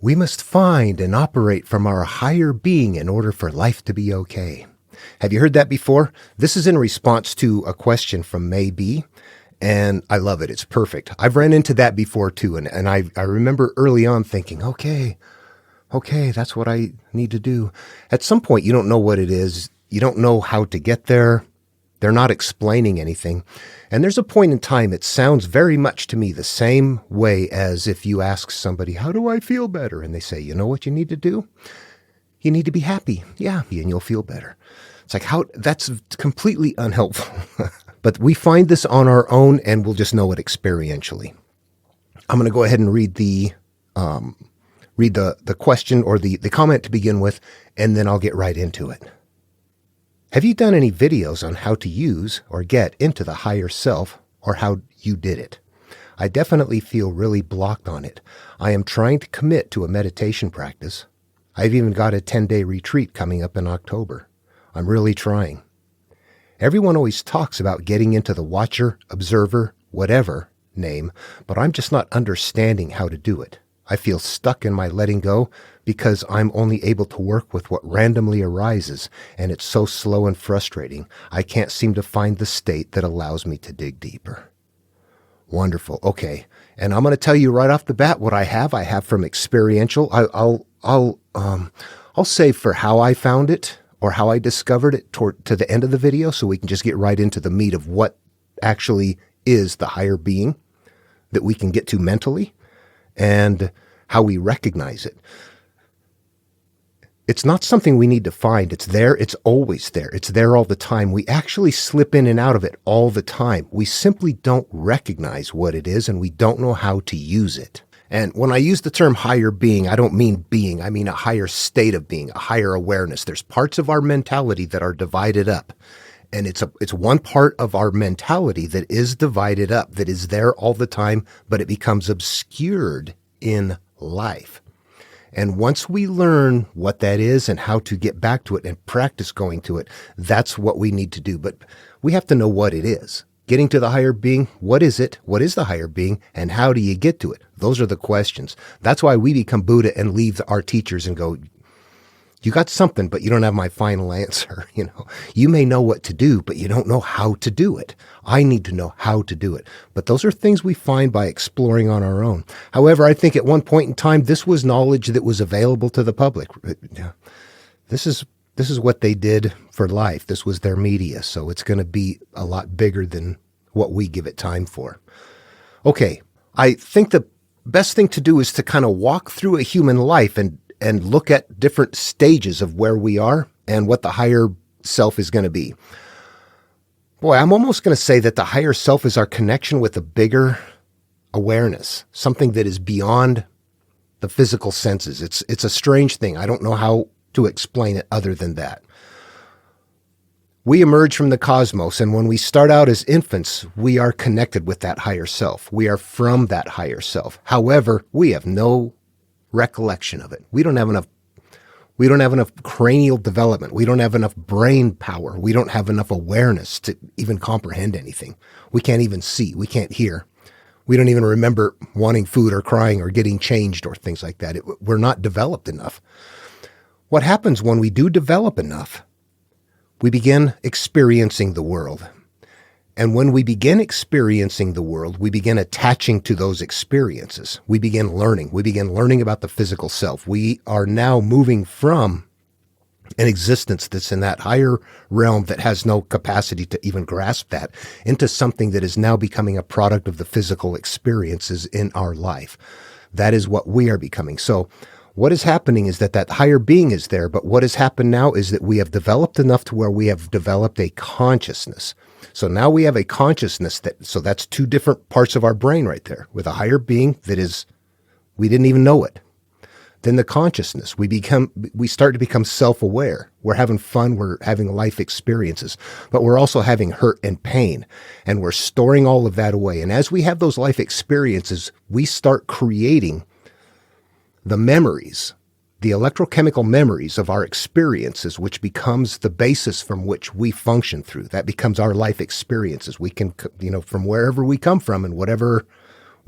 We must find and operate from our higher being in order for life to be okay. Have you heard that before? This is in response to a question from May B, and I love it. It's perfect. I've ran into that before too, and I remember early on thinking, okay, that's what I need to do. At some point, you don't know what it is. You don't know how to get there. They're not explaining anything. And there's a point in time, it sounds very much to me the same way as if you ask somebody, how do I feel better? And they say, you know what you need to do? You need to be happy. Yeah, and you'll feel better. It's like, that's completely unhelpful. But we find this on our own, and we'll just know it experientially. I'm going to go ahead and read the question or the comment to begin with, and then I'll get right into it. Have you done any videos on how to use or get into the higher self, or how you did it? I definitely feel really blocked on it. I am trying to commit to a meditation practice. I've even got a 10-day retreat coming up in October. I'm really trying. Everyone always talks about getting into the watcher, observer, whatever name, but I'm just not understanding how to do it. I feel stuck in my letting go because I'm only able to work with what randomly arises, and it's so slow and frustrating. I can't seem to find the state that allows me to dig deeper. Wonderful. Okay. And I'm going to tell you right off the bat what I have. I have from experiential. I'll say for how I found it or how I discovered it to the end of the video, so we can just get right into the meat of what actually is the higher being that we can get to mentally, and how we recognize it. It's not something we need to find. It's there. It's always there. It's there all the time. We actually slip in and out of it all the time. We simply don't recognize what it is, and we don't know how to use it. And when I use the term higher being, I don't mean being. I mean a higher state of being, a higher awareness. There's parts of our mentality that are divided up. And it's one part of our mentality that is divided up, that is there all the time, but it becomes obscured in life. And once we learn what that is and how to get back to it and practice going to it, that's what we need to do. But we have to know what it is. Getting to the higher being, what is it? What is the higher being? And how do you get to it? Those are the questions. That's why we become Buddha and leave our teachers and go, you got something, but you don't have my final answer. You may know what to do, but you don't know how to do it. I need to know how to do it. But those are things we find by exploring on our own. However, I think at one point in time, this was knowledge that was available to the public. This is what they did for life. This was their media. So it's going to be a lot bigger than what we give it time for. Okay. I think the best thing to do is to kind of walk through a human life and look at different stages of where we are and what the higher self is going to be. Boy, I'm almost going to say that the higher self is our connection with a bigger awareness, something that is beyond the physical senses. It's a strange thing. I don't know how to explain it other than that. We emerge from the cosmos, and when we start out as infants, we are connected with that higher self. We are from that higher self. However, we have no recollection of it. We don't have enough cranial development. We don't have enough brain power. We don't have enough awareness to even comprehend anything. We can't even see. We can't hear. We don't even remember wanting food or crying or getting changed or things like that. We're not developed enough. What happens when we do develop enough? We begin experiencing the world. And when we begin experiencing the world, we begin attaching to those experiences. We begin learning. We begin learning about the physical self. We are now moving from an existence that's in that higher realm that has no capacity to even grasp that into something that is now becoming a product of the physical experiences in our life. That is what we are becoming. So what is happening is that higher being is there, but what has happened now is that we have developed enough to where we have developed a consciousness. So now we have a consciousness so that's two different parts of our brain right there, with a higher being that is, we didn't even know it. Then the consciousness, we start to become self-aware. We're having fun. We're having life experiences, but we're also having hurt and pain, and we're storing all of that away. And as we have those life experiences, we start creating the memories, the electrochemical memories of our experiences, which becomes the basis from which we function through. That becomes our life experiences. We can, from wherever we come from and whatever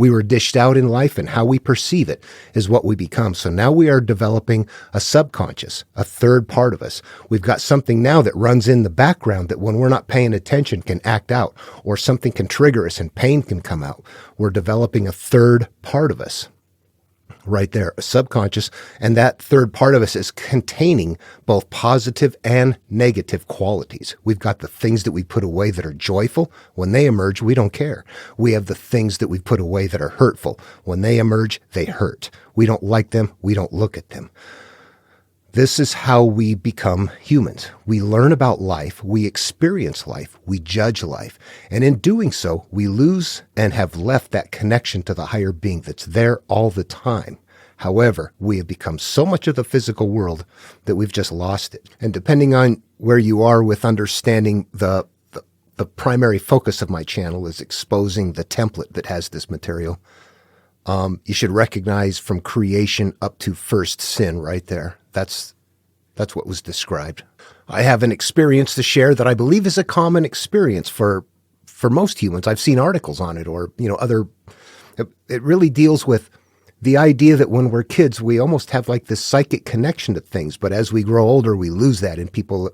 We were dished out in life, and how we perceive it is what we become. So now we are developing a subconscious, a third part of us. We've got something now that runs in the background that when we're not paying attention can act out, or something can trigger us and pain can come out. We're developing a third part of us. Right there, a subconscious, and that third part of us is containing both positive and negative qualities. We've got the things that we put away that are joyful. When they emerge, we don't care. We have the things that we put away that are hurtful. When they emerge, they hurt. We don't like them. We don't look at them. This is how we become humans. We learn about life, we experience life, we judge life, and in doing so, we lose and have left that connection to the higher being that's there all the time. However, we have become so much of the physical world that we've just lost it. And depending on where you are with understanding the primary focus of my channel is exposing the template that has this material. You should recognize from creation up to first sin right there. That's what was described. I have an experience to share that I believe is a common experience for most humans. I've seen articles on it, or other. It really deals with the idea that when we're kids, we almost have like this psychic connection to things, but as we grow older, we lose that. And people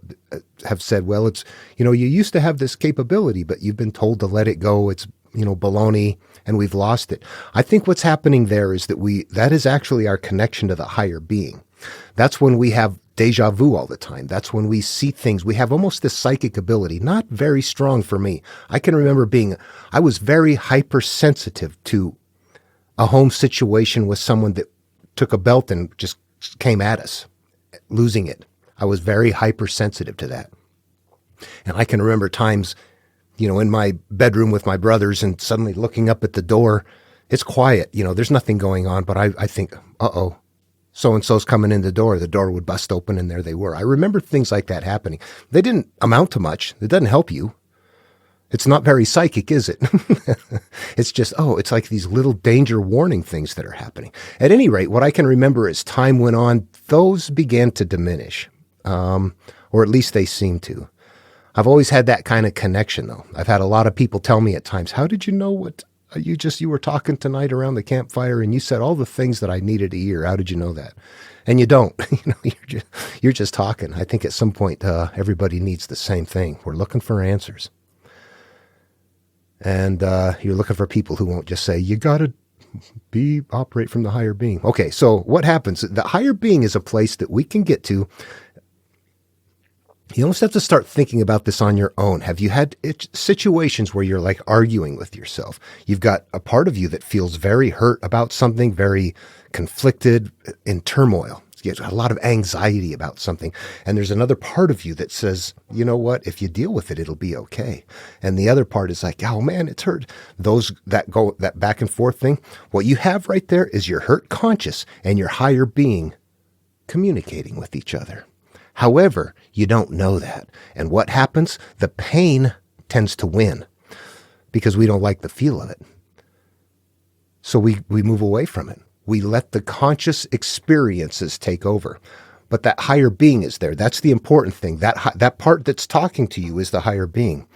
have said, well, it's you used to have this capability, but you've been told to let it go. It's baloney, and we've lost it. I think what's happening there is that is actually our connection to the higher being. That's when we have deja vu all the time. That's when we see things. We have almost this psychic ability, not very strong for me. I can remember I was very hypersensitive to a home situation with someone that took a belt and just came at us, losing it. I was very hypersensitive to that. And I can remember times, in my bedroom with my brothers and suddenly looking up at the door. It's quiet, there's nothing going on, but I think, uh-oh, so-and-so's coming in the door. The door would bust open and there they were. I remember things like that happening. They didn't amount to much. It doesn't help you. It's not very psychic, is it? It's just, it's like these little danger warning things that are happening. At any rate, what I can remember as time went on, those began to diminish, or at least they seemed to. I've always had that kind of connection, though. I've had a lot of people tell me at times, how did you know what you were talking tonight around the campfire and you said all the things that I needed to hear? How did you know that? And you don't. You're just talking. I think at some point everybody needs the same thing. We're looking for answers. And you're looking for people who won't just say, you got to operate from the higher being. Okay, so what happens? The higher being is a place that we can get to. You almost have to start thinking about this on your own. Have you had situations where you're like arguing with yourself? You've got a part of you that feels very hurt about something, very conflicted, in turmoil. You have a lot of anxiety about something. And there's another part of you that says, you know what, if you deal with it, it'll be okay. And the other part is like, oh man, it's hurt. That back and forth thing. What you have right there is your hurt conscious and your higher being communicating with each other. However, you don't know that. And what happens? The pain tends to win because we don't like the feel of it. So we move away from it. We let the conscious experiences take over. But that higher being is there. That's the important thing. That part that's talking to you is the higher being.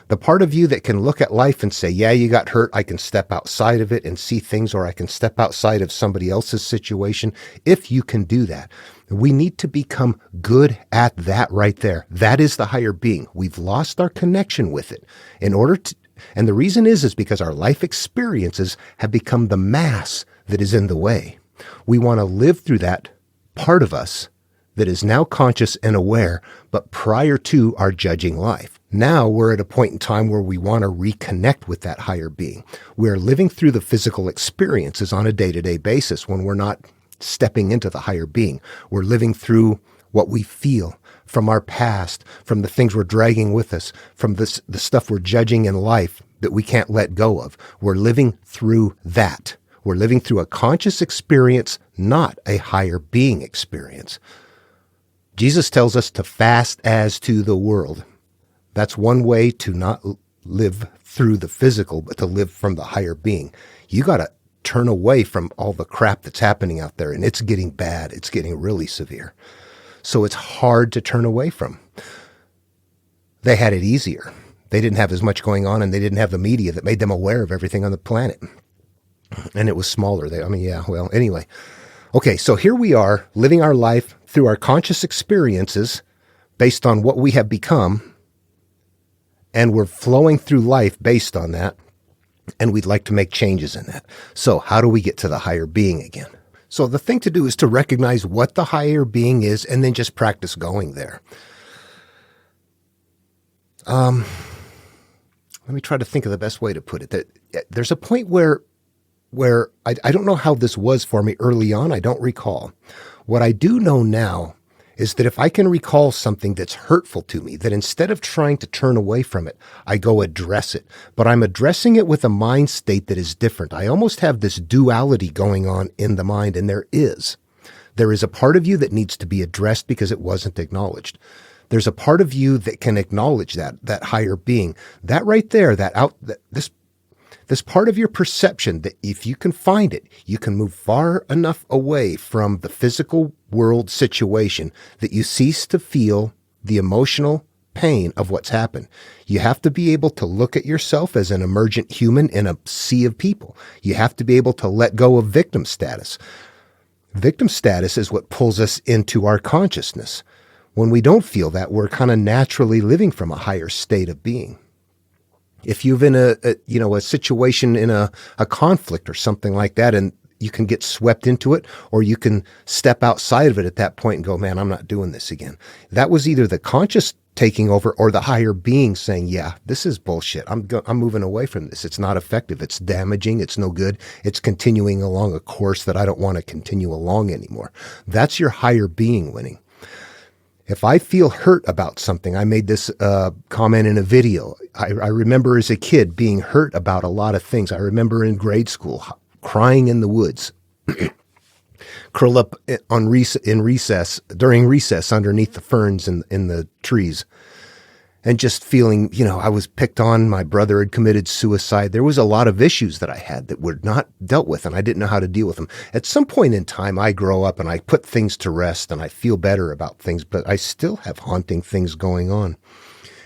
The part of you that can look at life and say, yeah, you got hurt. I can step outside of it and see things, or I can step outside of somebody else's situation. If you can do that, we need to become good at that right there. That is the higher being. We've lost our connection with it. And the reason is because our life experiences have become the mass that is in the way. We want to live through that part of us that is now conscious and aware, but prior to our judging life. Now we're at a point in time where we want to reconnect with that higher being. We're living through the physical experiences on a day-to-day basis when we're not stepping into the higher being. We're living through what we feel from our past, from the things we're dragging with us, from the stuff we're judging in life that we can't let go of. We're living through that. We're living through a conscious experience, not a higher being experience. Jesus tells us to fast as to the world. That's one way to not live through the physical, but to live from the higher being. You got to turn away from all the crap that's happening out there, and it's getting bad. It's getting really severe. So it's hard to turn away from. They had it easier. They didn't have as much going on, and they didn't have the media that made them aware of everything on the planet. And it was smaller. Yeah, well, anyway. Okay, so here we are living our life through our conscious experiences based on what we have become, and we're flowing through life based on that, and we'd like to make changes in that. So how do we get to the higher being again? So the thing to do is to recognize what the higher being is and then just practice going there. Let me try to think of the best way to put it. There's a point where I don't know how this was for me early on. I don't recall. What I do know now is that if I can recall something that's hurtful to me, that instead of trying to turn away from it, I go address it. But I'm addressing it with a mind state that is different. I almost have this duality going on in the mind, and there is. There is a part of you that needs to be addressed because it wasn't acknowledged. There's a part of you that can acknowledge that higher being. That right there, this part of your perception, that if you can find it, you can move far enough away from the physical world situation that you cease to feel the emotional pain of what's happened. You have to be able to look at yourself as an emergent human in a sea of people. You have to be able to let go of victim status. Victim status is what pulls us into our consciousness. When we don't feel that, we're kind of naturally living from a higher state of being. If you've in a situation in a conflict or something like that, and you can get swept into it, or you can step outside of it at that point and go, man, I'm not doing this again. That was either the conscious taking over or the higher being saying, yeah, this is bullshit. I'm moving away from this. It's not effective. It's damaging. It's no good. It's continuing along a course that I don't want to continue along anymore. That's your higher being winning. If I feel hurt about something, I made this comment in a video. I remember as a kid being hurt about a lot of things. I remember in grade school crying in the woods, curl up during recess underneath the ferns in the trees, and just feeling, I was picked on. My brother had committed suicide. There was a lot of issues that I had that were not dealt with, and I didn't know how to deal with them. At some point in time, I grow up and I put things to rest and I feel better about things, but I still have haunting things going on.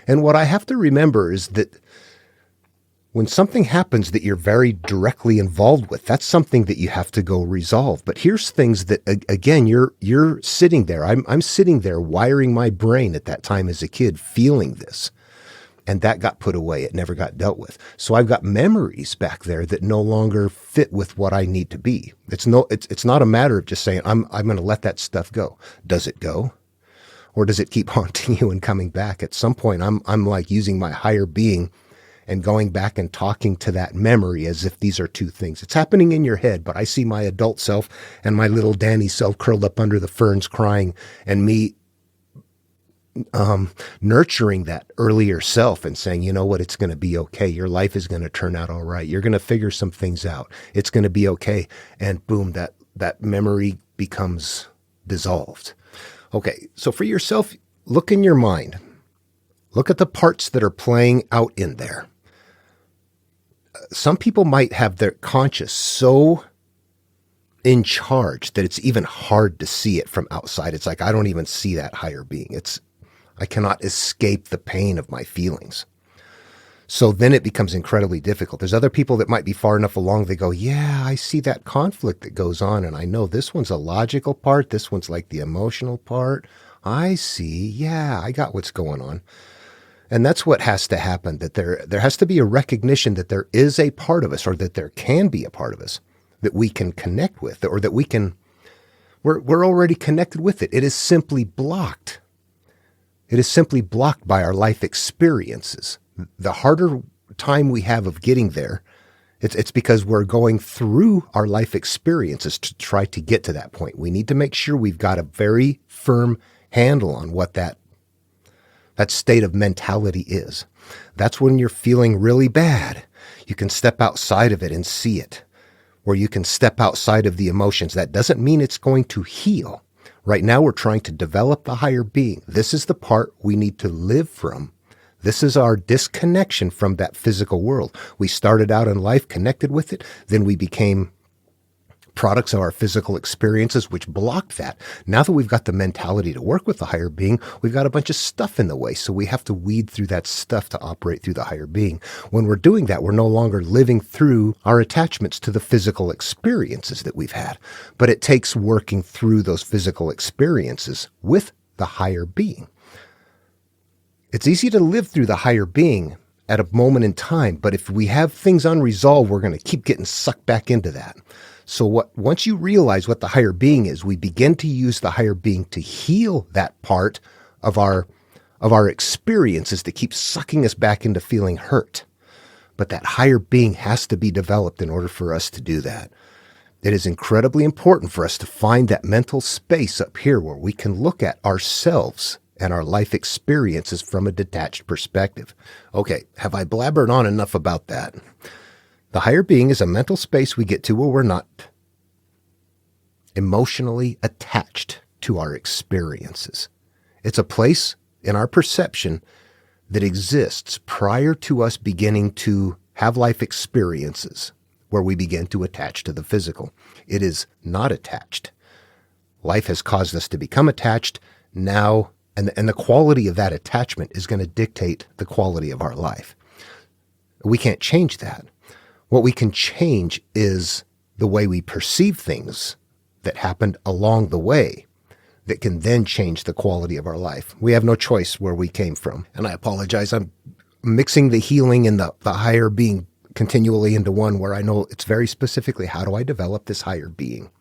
And what I have to remember is that when something happens that you're very directly involved with, that's something that you have to go resolve. But here's things that, again, you're sitting there. I'm sitting there wiring my brain at that time as a kid, feeling this. And that got put away. It never got dealt with. So I've got memories back there that no longer fit with what I need to be. It's not a matter of just saying, I'm going to let that stuff go. Does it go? Or does it keep haunting you and coming back? At some point, I'm like using my higher being and going back and talking to that memory as if these are two things. It's happening in your head, but I see my adult self and my little Danny self curled up under the ferns crying, and me nurturing that earlier self and saying, you know what, it's going to be okay. Your life is going to turn out all right. You're going to figure some things out. It's going to be okay. And boom, that memory becomes dissolved. Okay, so for yourself, look in your mind. Look at the parts that are playing out in there. Some people might have their conscious so in charge that it's even hard to see it from outside. It's like, I don't even see that higher being. I cannot escape the pain of my feelings. So then it becomes incredibly difficult. There's other people that might be far enough along. They go, yeah, I see that conflict that goes on. And I know this one's a logical part. This one's like the emotional part. I see. Yeah, I got what's going on. And that's what has to happen, that there has to be a recognition that there is a part of us, or that there can be a part of us that we can connect with, or that we're already connected with it. It is simply blocked. It is simply blocked by our life experiences. The harder time we have of getting there, it's because we're going through our life experiences to try to get to that point. We need to make sure we've got a very firm handle on what that state of mentality is. That's when you're feeling really bad. You can step outside of it and see it, or you can step outside of the emotions. That doesn't mean it's going to heal. Right now, we're trying to develop the higher being. This is the part we need to live from. This is our disconnection from that physical world. We started out in life connected with it. Then we became products of our physical experiences, which block that. Now that we've got the mentality to work with the higher being, we've got a bunch of stuff in the way. So we have to weed through that stuff to operate through the higher being. When we're doing that, we're no longer living through our attachments to the physical experiences that we've had. But it takes working through those physical experiences with the higher being. It's easy to live through the higher being at a moment in time, but if we have things unresolved, we're going to keep getting sucked back into that. So once you realize what the higher being is, we begin to use the higher being to heal that part of our experiences that keep sucking us back into feeling hurt. But that higher being has to be developed in order for us to do that. It is incredibly important for us to find that mental space up here where we can look at ourselves and our life experiences from a detached perspective. Okay, have I blabbered on enough about that? The higher being is a mental space we get to where we're not emotionally attached to our experiences. It's a place in our perception that exists prior to us beginning to have life experiences where we begin to attach to the physical. It is not attached. Life has caused us to become attached now. And the quality of that attachment is going to dictate the quality of our life. We can't change that. What we can change is the way we perceive things that happened along the way that can then change the quality of our life. We have no choice where we came from. And I apologize. I'm mixing the healing and the higher being continually into one where I know it's very specifically, how do I develop this higher being?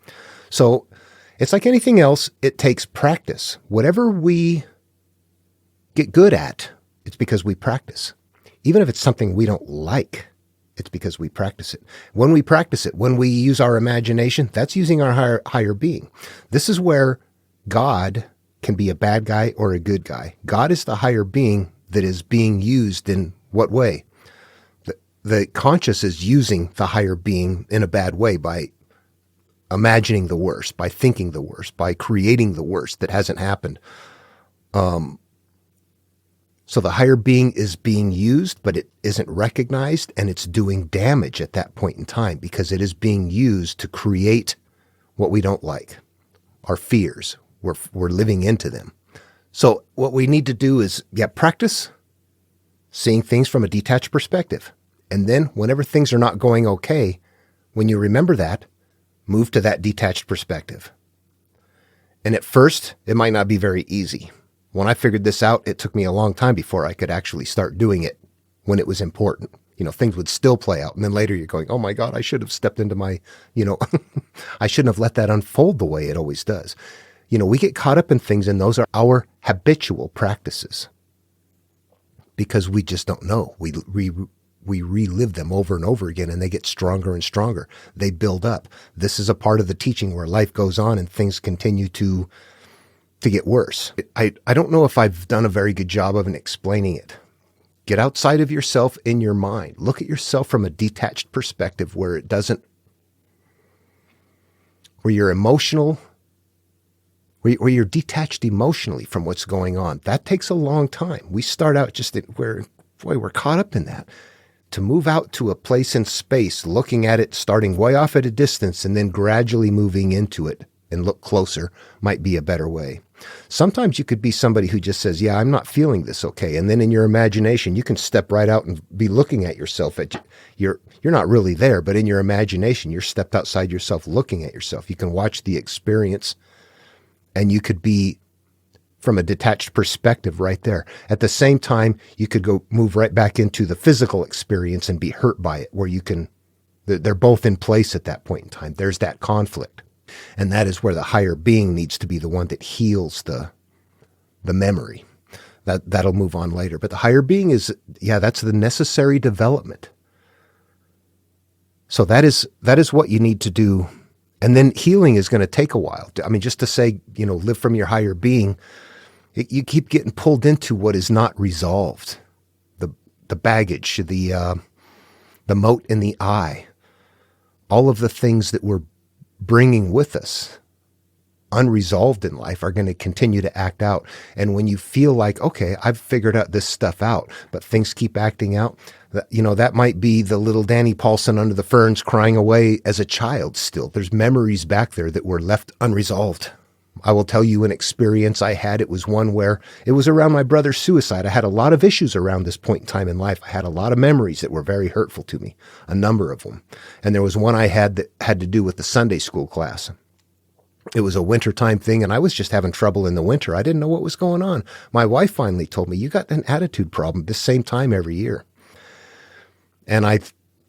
So it's like anything else, it takes practice. Whatever we get good at, it's because we practice. Even if it's something we don't like, it's because we practice it. When we practice it, when we use our imagination, that's using our higher being. This is where God can be a bad guy or a good guy. God is the higher being that is being used in what way? The conscious is using the higher being in a bad way by imagining the worst, by thinking the worst, by creating the worst that hasn't happened. So the higher being is being used, but it isn't recognized, and it's doing damage at that point in time because it is being used to create what we don't like, our fears. We're living into them. So what we need to do is practice seeing things from a detached perspective. And then whenever things are not going okay, when you remember that, move to that detached perspective. And at first, it might not be very easy. When I figured this out, it took me a long time before I could actually start doing it when it was important. Things would still play out. And then later you're going, oh my God, I should have stepped into my, I shouldn't have let that unfold the way it always does. We get caught up in things, and those are our habitual practices because we just don't know. We relive them over and over again, and they get stronger and stronger. They build up. This is a part of the teaching where life goes on and things continue to get worse. I don't know if I've done a very good job of explaining it. Get outside of yourself in your mind. Look at yourself from a detached perspective where you're emotional, where you're detached emotionally from what's going on. That takes a long time. We start out just where, we're caught up in that. To move out to a place in space, looking at it, starting way off at a distance, and then gradually moving into it and look closer might be a better way. Sometimes you could be somebody who just says, yeah, I'm not feeling this okay. And then in your imagination, you can step right out and be looking at yourself. You're not really there, but in your imagination, you're stepped outside yourself, looking at yourself. You can watch the experience, and you could be from a detached perspective right there. At the same time, you could go move right back into the physical experience and be hurt by it, where they're both in place at that point in time. There's that conflict. And that is where the higher being needs to be the one that heals the memory. That'll move on later. But the higher being that's the necessary development. So that is what you need to do. And then healing is going to take a while. I mean, just to say, live from your higher being, you keep getting pulled into what is not resolved. The baggage, the mote in the eye, all of the things that we're bringing with us unresolved in life are going to continue to act out. And when you feel like, okay, I've figured out this stuff out, but things keep acting out, That might be the little Danny Paulson under the ferns crying away as a child still. There's memories back there that were left unresolved. I will tell you an experience I had. It was one where it was around my brother's suicide. I had a lot of issues around this point in time in life. I had a lot of memories that were very hurtful to me, a number of them. And there was one I had that had to do with the Sunday school class. It was a wintertime thing, and I was just having trouble in the winter. I didn't know what was going on. My wife finally told me, you got an attitude problem this same time every year. And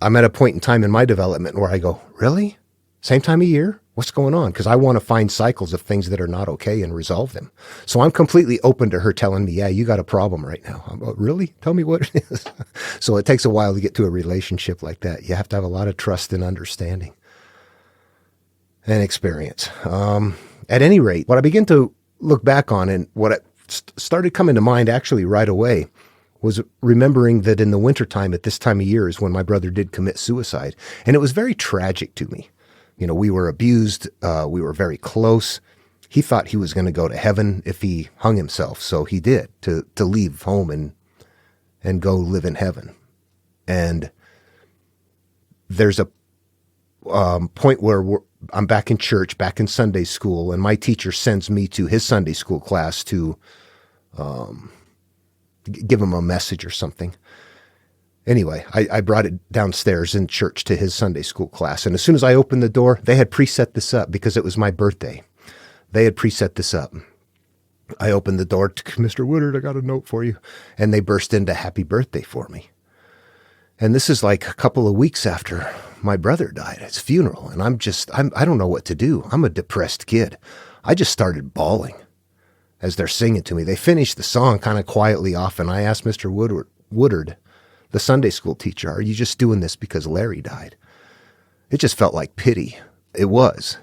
I'm at a point in time in my development where I go, really? Same time of year? What's going on? Because I want to find cycles of things that are not okay and resolve them. So I'm completely open to her telling me, yeah, you got a problem right now. I'm like, really? Tell me what it is. So it takes a while to get to a relationship like that. You have to have a lot of trust and understanding and experience. At any rate, what I begin to look back on and what started coming to mind actually right away was remembering that in the wintertime at this time of year is when my brother did commit suicide. And it was very tragic to me. We were abused. We were very close. He thought he was going to go to heaven if he hung himself. So he did to leave home and go live in heaven. And there's a point where I'm back in church, back in Sunday school, and my teacher sends me to his Sunday school class to give him a message or something. Anyway, I brought it downstairs in church to his Sunday school class. And as soon as I opened the door, they had preset this up because it was my birthday. They had preset this up. I opened the door to Mr. Woodard, I got a note for you. And they burst into happy birthday for me. And this is like a couple of weeks after my brother died at his funeral. And I don't know what to do. I'm a depressed kid. I just started bawling as they're singing to me. They finished the song kind of quietly off. And I asked Mr. Woodard, the Sunday school teacher, are you just doing this because Larry died? It just felt like pity. It was.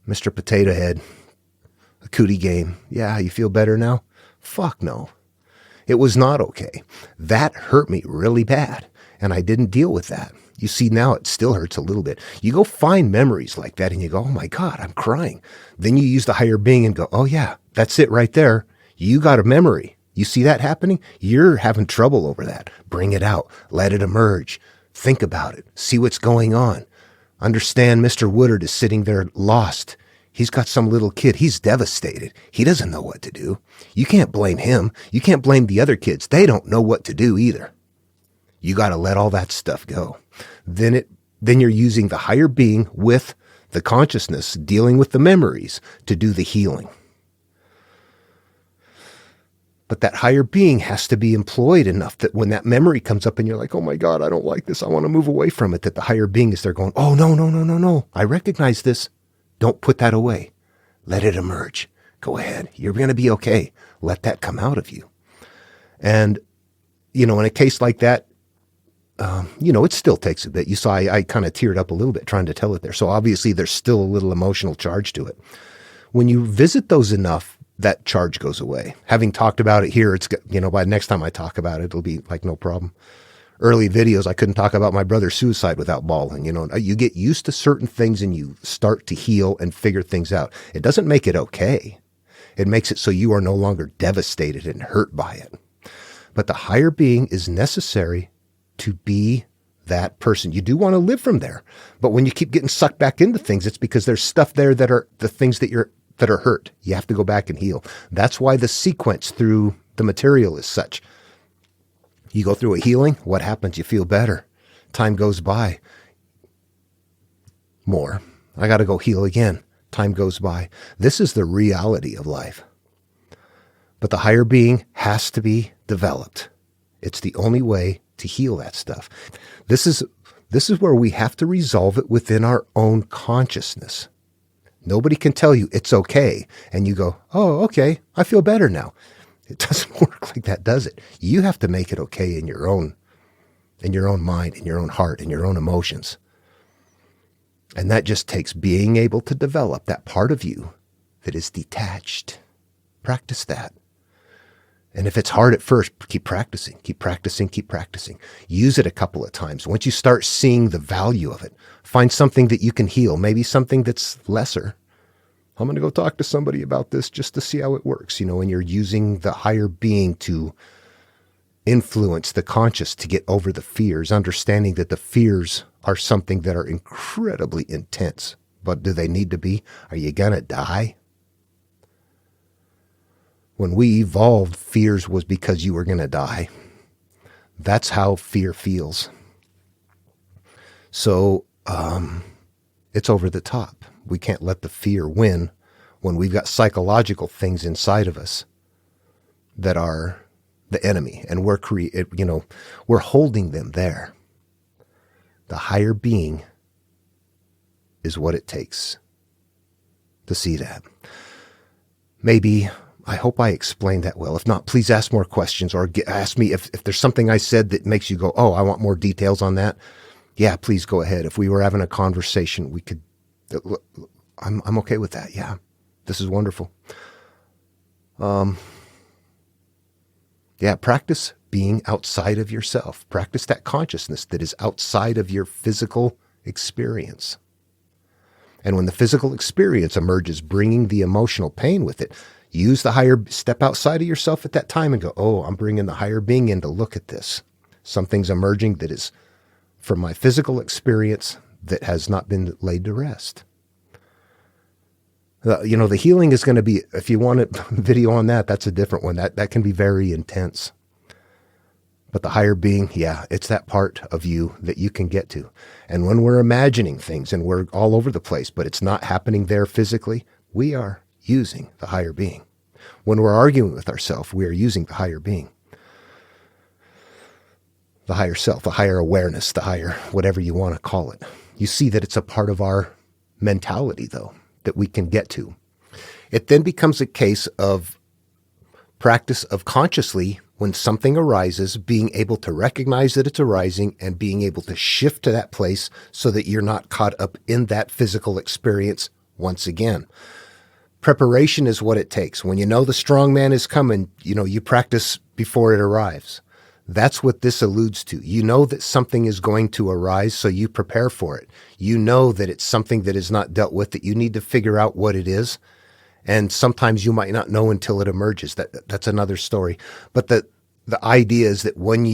Mr. Potato Head, a cootie game. Yeah, you feel better now? Fuck no. It was not okay. That hurt me really bad, and I didn't deal with that. You see, now it still hurts a little bit. You go find memories like that, and you go, oh my God, I'm crying. Then you use the higher being and go, oh yeah, that's it right there. You got a memory. You see that happening? You're having trouble over that. Bring it out. Let it emerge. Think about it. See what's going on. Understand Mr. Woodard is sitting there lost. He's got some little kid. He's devastated. He doesn't know what to do. You can't blame him. You can't blame the other kids. They don't know what to do either. You got to let all that stuff go. Then you're using the higher being with the consciousness, dealing with the memories to do the healing. But that higher being has to be employed enough that when that memory comes up and you're like, oh my God, I don't like this, I want to move away from it, that the higher being is there going, oh, no. I recognize this. Don't put that away. Let it emerge. Go ahead. You're going to be okay. Let that come out of you. And, in a case like that, it still takes a bit. You saw I kind of teared up a little bit trying to tell it there. So obviously there's still a little emotional charge to it. When you visit those enough, that charge goes away. Having talked about it here, it's, by next time I talk about it, it'll be like no problem. Early videos, I couldn't talk about my brother's suicide without bawling. You get used to certain things and you start to heal and figure things out. It doesn't make it okay. It makes it so you are no longer devastated and hurt by it. But the higher being is necessary to be that person. You do want to live from there. But when you keep getting sucked back into things, it's because there's stuff there that are the things that are hurt. You have to go back and heal. That's why the sequence through the material is such. You go through a healing, what happens? You feel better. Time goes by. More. I got to go heal again. Time goes by. This is the reality of life. But the higher being has to be developed. It's the only way to heal that stuff. This is where we have to resolve it within our own consciousness. Nobody can tell you it's okay. And you go, oh, okay, I feel better now. It doesn't work like that, does it? You have to make it okay in your own mind, in your own heart, in your own emotions. And that just takes being able to develop that part of you that is detached. Practice that. And if it's hard at first, keep practicing. Use it a couple of times. Once you start seeing the value of it, find something that you can heal, maybe something that's lesser. I'm going to go talk to somebody about this just to see how it works, and you're using the higher being to influence the conscious to get over the fears, understanding that the fears are something that are incredibly intense. But do they need to be? Are you gonna die? When we evolved, fears was because you were gonna die. That's how fear feels. So it's over the top. We can't let the fear win when we've got psychological things inside of us that are the enemy, and we're holding them there. The higher being is what it takes to see that. Maybe, I hope I explained that well. If not, please ask more questions, or ask me if there's something I said that makes you go, oh, I want more details on that. Yeah, please go ahead. If we were having a conversation, we could, I'm okay with that. Yeah, this is wonderful. Yeah, practice being outside of yourself. Practice that consciousness that is outside of your physical experience. And when the physical experience emerges, bringing the emotional pain with it, use the higher, step outside of yourself at that time and go, oh, I'm bringing the higher being in to look at this. Something's emerging that is from my physical experience that has not been laid to rest. The healing is going to be, if you want a video on that, that's a different one. That can be very intense. But the higher being, yeah, it's that part of you that you can get to. And when we're imagining things and we're all over the place, but it's not happening there physically, we are using the higher being. When we're arguing with ourselves, we are using the higher being. The higher self, the higher awareness, the higher whatever you want to call it. You see that it's a part of our mentality, though, that we can get to. It then becomes a case of practice of consciously, when something arises, being able to recognize that it's arising and being able to shift to that place so that you're not caught up in that physical experience once again. Preparation is what it takes. When you know the strong man is coming, you practice before it arrives. That's what this alludes to. You know that something is going to arise, so you prepare for it. You know that it's something that is not dealt with, that you need to figure out what it is. And sometimes you might not know until it emerges. That's another story. But the idea is that when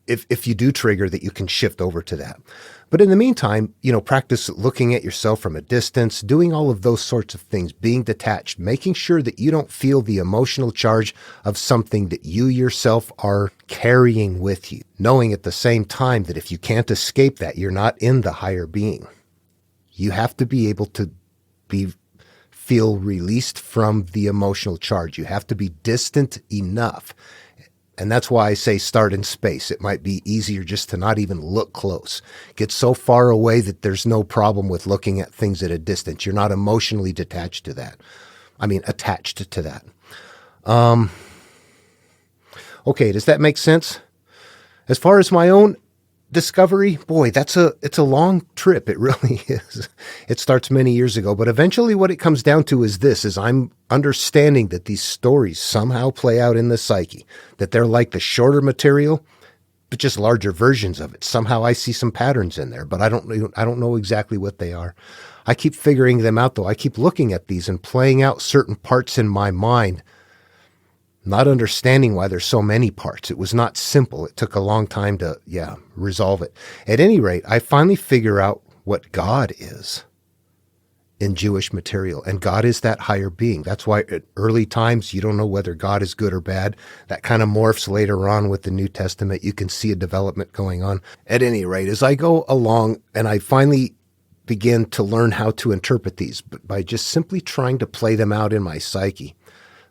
if you do trigger, that you can shift over to that. But in the meantime, practice looking at yourself from a distance, doing all of those sorts of things, being detached, making sure that you don't feel the emotional charge of something that you yourself are carrying with you, knowing at the same time that if you can't escape that, you're not in the higher being. You have to be able to feel released from the emotional charge. You have to be distant enough. And that's why I say start in space. It might be easier just to not even look close. Get so far away that there's no problem with looking at things at a distance. You're not emotionally attached to that. Okay, does that make sense? As far as my own discovery, boy, it's a long trip. It really is. It starts many years ago, but eventually what it comes down to is I'm understanding that these stories somehow play out in the psyche, that they're like the shorter material, but just larger versions of it. Somehow I see some patterns in there, but I don't know exactly what they are. I keep figuring them out, though. I keep looking at these and playing out certain parts in my mind, not understanding why there's so many parts. It was not simple. It took a long time to, resolve it. At any rate, I finally figure out what God is in Jewish material. And God is that higher being. That's why at early times, you don't know whether God is good or bad. That kind of morphs later on with the New Testament. You can see a development going on. At any rate, as I go along and I finally begin to learn how to interpret these, but by just simply trying to play them out in my psyche,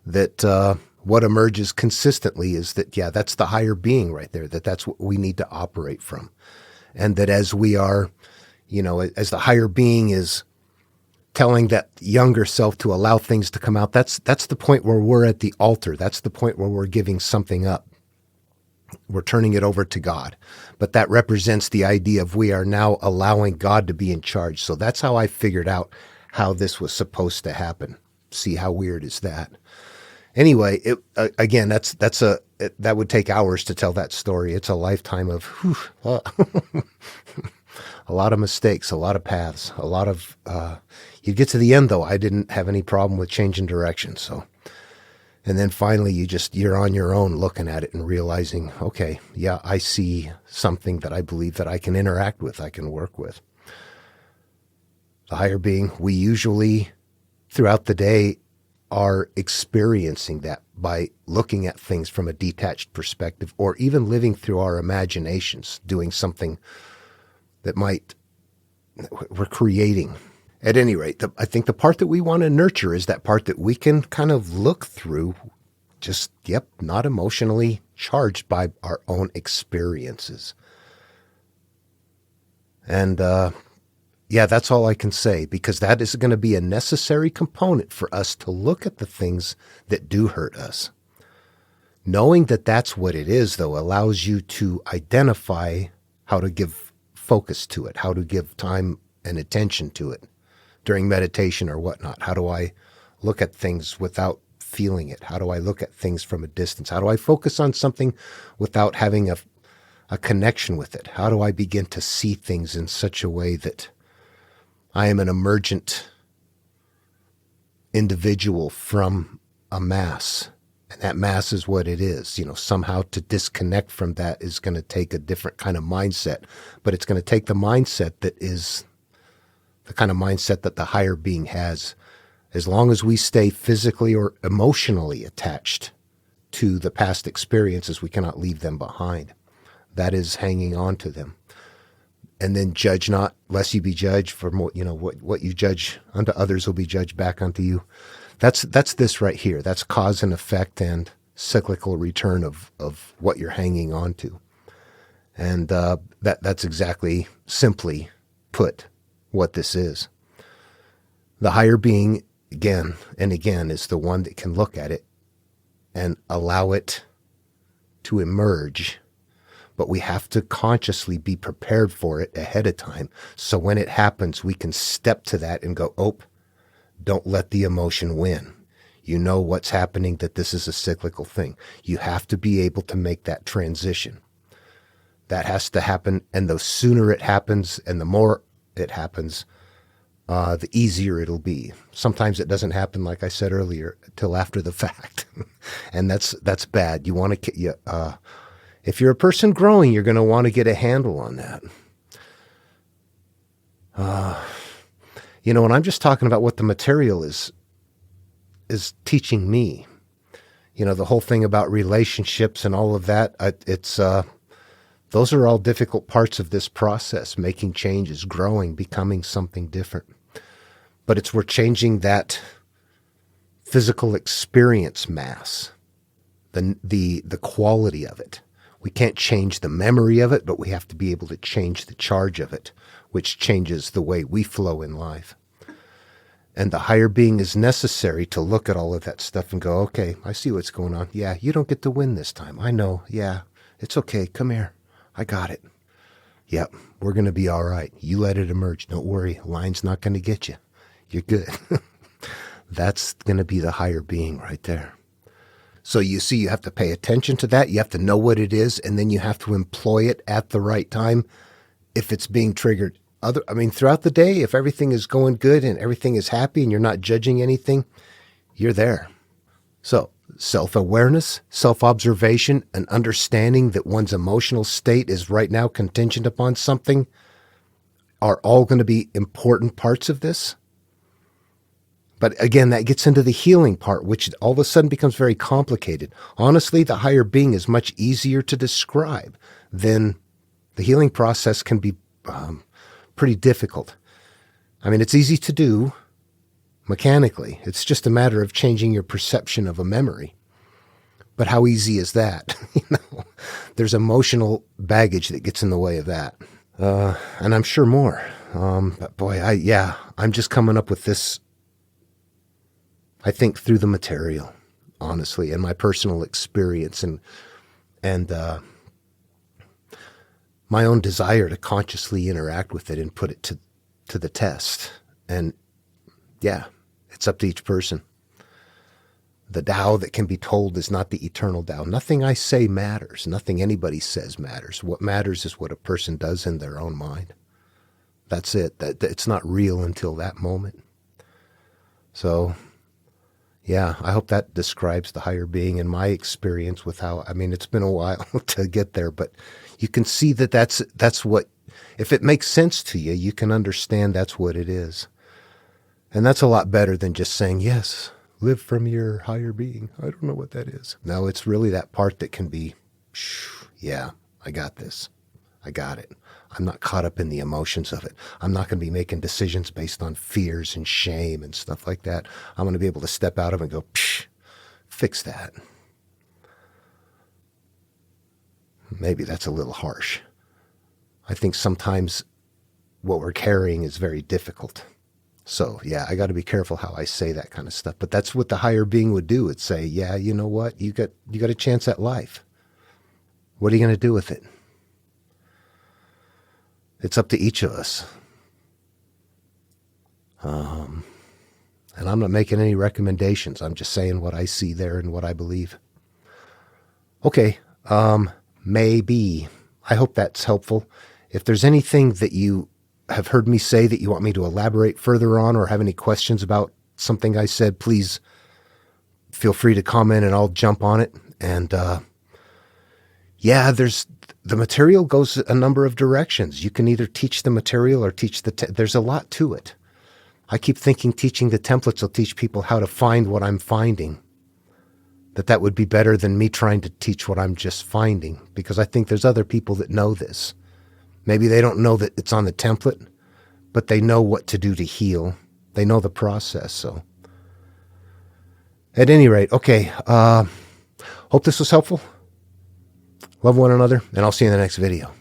that what emerges consistently is that, that's the higher being right there, that's what we need to operate from. And that as we are, as the higher being is telling that younger self to allow things to come out, that's the point where we're at the altar. That's the point where we're giving something up. We're turning it over to God. But that represents the idea of we are now allowing God to be in charge. So that's how I figured out how this was supposed to happen. See how weird is that? Anyway, that would take hours to tell that story. It's a lifetime of a lot of mistakes, a lot of paths, a lot of. You get to the end, though. I didn't have any problem with changing direction. So And then finally you're on your own looking at it and realizing, okay, yeah, I see something that I believe that I can interact with, I can work with. The higher being, we usually throughout the day are experiencing that by looking at things from a detached perspective, or even living through our imaginations, doing something that we're creating. At any rate, I think the part that we want to nurture is that part that we can kind of look through, just, not emotionally charged by our own experiences. And, that's all I can say, because that is going to be a necessary component for us to look at the things that do hurt us. Knowing that that's what it is, though, allows you to identify how to give focus to it, how to give time and attention to it during meditation or whatnot. How do I look at things without feeling it? How do I look at things from a distance? How do I focus on something without having a connection with it? How do I begin to see things in such a way that I am an emergent individual from a mass, and that mass is what it is. Somehow to disconnect from that is going to take a different kind of mindset, but it's going to take the mindset that is the kind of mindset that the higher being has. As long as we stay physically or emotionally attached to the past experiences, we cannot leave them behind. That is hanging on to them. And then judge not, lest you be judged. For more, what you judge unto others will be judged back unto you. That's this right here. That's cause and effect and cyclical return of what you're hanging on to. And that's exactly, simply put, what this is. The higher being, again and again, is the one that can look at it and allow it to emerge. But we have to consciously be prepared for it ahead of time. So when it happens, we can step to that and go, don't let the emotion win. You know what's happening, that this is a cyclical thing. You have to be able to make that transition. That has to happen. And the sooner it happens and the more it happens, the easier it'll be. Sometimes it doesn't happen, like I said earlier, till after the fact. And that's bad. You want to, if you're a person growing, you're going to want to get a handle on that. And I'm just talking about what the material is teaching me. The whole thing about relationships and all of that, those are all difficult parts of this process, making changes, growing, becoming something different. But we're changing that physical experience mass, the quality of it. We can't change the memory of it, but we have to be able to change the charge of it, which changes the way we flow in life. And the higher being is necessary to look at all of that stuff and go, okay, I see what's going on. Yeah, you don't get to win this time. I know. Yeah, it's okay. Come here. I got it. Yep, we're going to be all right. You let it emerge. Don't worry. Line's not going to get you. You're good. That's going to be the higher being right there. So you see, you have to pay attention to that. You have to know what it is, and then you have to employ it at the right time if it's being triggered. Throughout the day, if everything is going good and everything is happy and you're not judging anything, you're there. So self-awareness, self-observation, and understanding that one's emotional state is right now contingent upon something are all going to be important parts of this. But again, that gets into the healing part, which all of a sudden becomes very complicated. Honestly, the higher being is much easier to describe than the healing process can be pretty difficult. It's easy to do mechanically. It's just a matter of changing your perception of a memory. But how easy is that? There's emotional baggage that gets in the way of that. And I'm sure more. But boy, I'm just coming up with this, I think, through the material, honestly, and my personal experience and my own desire to consciously interact with it and put it to the test. And it's up to each person. The Tao that can be told is not the eternal Tao. Nothing I say matters. Nothing anybody says matters. What matters is what a person does in their own mind. That's it. It's not real until that moment. So, Yeah, I hope that describes the higher being in my experience with how, I mean, it's been a while to get there, but you can see that that's what, if it makes sense to you, you can understand that's what it is. And that's a lot better than just saying, yes, live from your higher being. I don't know what that is. No, it's really that part that can be, yeah, I got this. I got it. I'm not caught up in the emotions of it. I'm not going to be making decisions based on fears and shame and stuff like that. I'm going to be able to step out of it and go, fix that. Maybe that's a little harsh. I think sometimes what we're carrying is very difficult. So yeah, I got to be careful how I say that kind of stuff. But that's what the higher being would do. It'd say, yeah, you know what? You got a chance at life. What are you going to do with it? It's up to each of us. And I'm not making any recommendations. I'm just saying what I see there and what I believe. Okay. Maybe. I hope that's helpful. If there's anything that you have heard me say that you want me to elaborate further on or have any questions about something I said, please feel free to comment and I'll jump on it. And yeah, the material goes a number of directions. You can either teach the material or teach there's a lot to it. I keep thinking teaching the templates will teach people how to find what I'm finding. That would be better than me trying to teach what I'm just finding, because I think there's other people that know this. Maybe they don't know that it's on the template, but they know what to do to heal. They know the process. So at any rate, okay. Hope this was helpful. Love one another, and I'll see you in the next video.